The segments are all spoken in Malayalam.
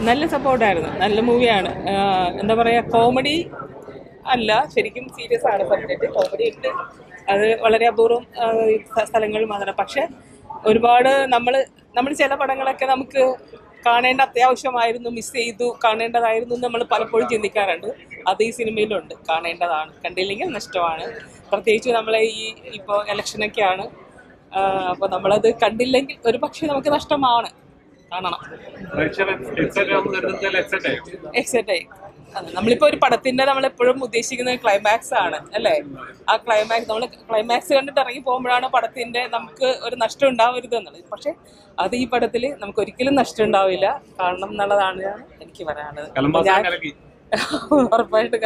നല്ല സപ്പോർട്ടായിരുന്നു. നല്ല മൂവിയാണ്. എന്താ പറയുക, കോമഡി അല്ല, ശരിക്കും സീരിയസ് ആണ് സബ്ജക്റ്റ്. കോമഡി ഉണ്ട്, അത് വളരെ അപൂർവം സ്ഥലങ്ങളിൽ മാത്രം. പക്ഷെ ഒരുപാട് നമ്മൾ ചില പടങ്ങളൊക്കെ നമുക്ക് കാണേണ്ട അത്യാവശ്യമായിരുന്നു, മിസ് ചെയ്തു, കാണേണ്ടതായിരുന്നു നമ്മൾ പലപ്പോഴും ചിന്തിക്കാറുണ്ട്. അത് ഈ സിനിമയിലുണ്ട്, കാണേണ്ടതാണ്, കണ്ടില്ലെങ്കിൽ നഷ്ടമാണ്. പ്രത്യേകിച്ച് നമ്മളെ ഇപ്പോൾ ഇലക്ഷനൊക്കെയാണ്. അപ്പോൾ നമ്മളത് കണ്ടില്ലെങ്കിൽ ഒരു പക്ഷേ നമുക്ക് നഷ്ടമാണ്. കാണണം. എക്സൈറ്റായി. നമ്മളിപ്പോൾ ഒരു പടത്തിന്റെ നമ്മളെപ്പോഴും ഉദ്ദേശിക്കുന്നത് ക്ലൈമാക്സ് ആണ് അല്ലേ? ആ ക്ലൈമാക്സ് കണ്ടിട്ട് ഇറങ്ങി പോകുമ്പോഴാണ് പടത്തിന്റെ നമുക്ക് ഒരു നഷ്ടം ഉണ്ടാവരുത് എന്നുള്ളത്. പക്ഷെ അത് ഈ പടത്തിൽ നമുക്ക് ഒരിക്കലും നഷ്ടം ഉണ്ടാവില്ല, കാണണം എന്നുള്ളതാണ് എനിക്ക് പറയാനുള്ളത്. ഉറപ്പായിട്ട്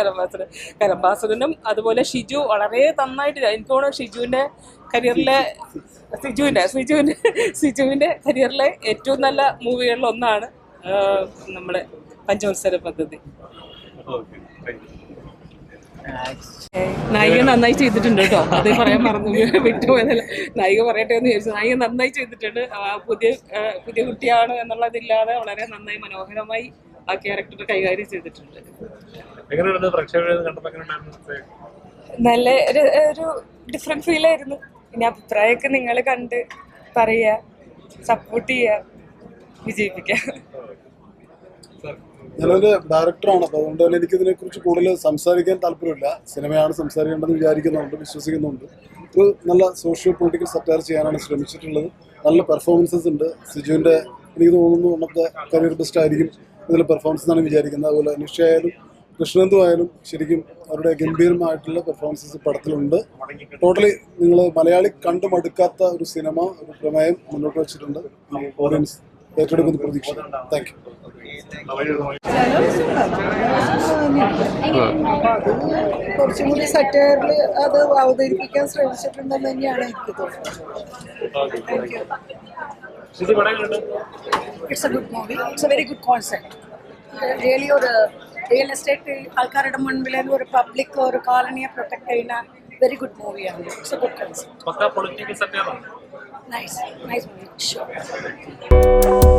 കരംബാസുരനും അതുപോലെ ഷിജു വളരെ നന്നായിട്ട്, എനിക്ക് തോന്നുന്നു ഷിജുവിന്റെ കരിയറിലെ സിജുവിന്റെ കരിയറിലെ ഏറ്റവും നല്ല മൂവികളിൽ ഒന്നാണ് നമ്മുടെ പഞ്ചവത്സര പദ്ധതി. നായിക നന്നായി ചെയ്തിട്ടുണ്ട് കേട്ടോ, അത് പറയാൻ മറന്നു വിട്ടുപോയതല്ല. നായിക പറയട്ടെ എന്ന് ചോദിച്ചു. നായിക നന്നായി ചെയ്തിട്ടുണ്ട്. പുതിയ കുട്ടിയാണ് എന്നുള്ളതില്ലാതെ വളരെ നന്നായി മനോഹരമായി ആ ക്യാരക്ടർ കൈകാര്യം ചെയ്തിട്ടുണ്ട്. നല്ല ഒരു ഡിഫറെന്റ് ഫീൽ ആയിരുന്നു. പിന്നെ അഭിപ്രായമൊക്കെ നിങ്ങൾ കണ്ട് പറയുക, സപ്പോർട്ട് ചെയ്യുക, വിജയിപ്പിക്കുക. ഞാനൊരു ഡയറക്ടറാണ്, അപ്പോൾ അതുകൊണ്ട് തന്നെ എനിക്കിതിനെക്കുറിച്ച് കൂടുതൽ സംസാരിക്കാൻ താല്പര്യമില്ല. സിനിമയാണ് സംസാരിക്കേണ്ടത് വിചാരിക്കുന്നുണ്ട്, വിശ്വസിക്കുന്നുണ്ട്. ഒരു നല്ല സോഷ്യോ പൊളിറ്റിക്കൽ സറ്റയർ ചെയ്യാനാണ് ശ്രമിച്ചിട്ടുള്ളത്. നല്ല പെർഫോമൻസസ് ഉണ്ട്. സിജുവിൻ്റെ എനിക്ക് തോന്നുന്നു അന്നത്തെ കരിയർ ബെസ്റ്റ് ആയിരിക്കും ഇതിൽ പെർഫോമൻസ് എന്നാണ് വിചാരിക്കുന്നത്. അതുപോലെ നിഷയായാലും കൃഷ്ണന്തു ആയാലും ശരിക്കും അവരുടെ ഗംഭീരമായിട്ടുള്ള പെർഫോമൻസസ് പടത്തിലുണ്ട്. ടോട്ടലി നിങ്ങൾ മലയാളി കണ്ടു മടുക്കാത്ത ഒരു സിനിമ, ഒരു പ്രമേയം മുന്നോട്ട് വെച്ചിട്ടുണ്ട്. ഓഡിയൻസ് ഏറ്റെടുക്കുന്ന പ്രതീക്ഷ. Thank you. കുറച്ചും കൂടി സറ്റയറിൽ അത് അവതരിപ്പിക്കാൻ ശ്രമിച്ചിട്ടുണ്ടെന്ന് തന്നെയാണ് എനിക്ക് തോന്നുന്നത്. It's A good movie. It's A very good concept. Really ഒരു റിയൽ എസ്റ്റേറ്റ് ആൾക്കാരുടെ മുൻപിൽ ഒരു പബ്ലിക് ഒരു കോളനിയെ പ്രൊട്ടക്ട് ചെയ്യുന്ന വെരി ഗുഡ് മൂവിയാണ്. It's A good concept. Nice movie. Sure.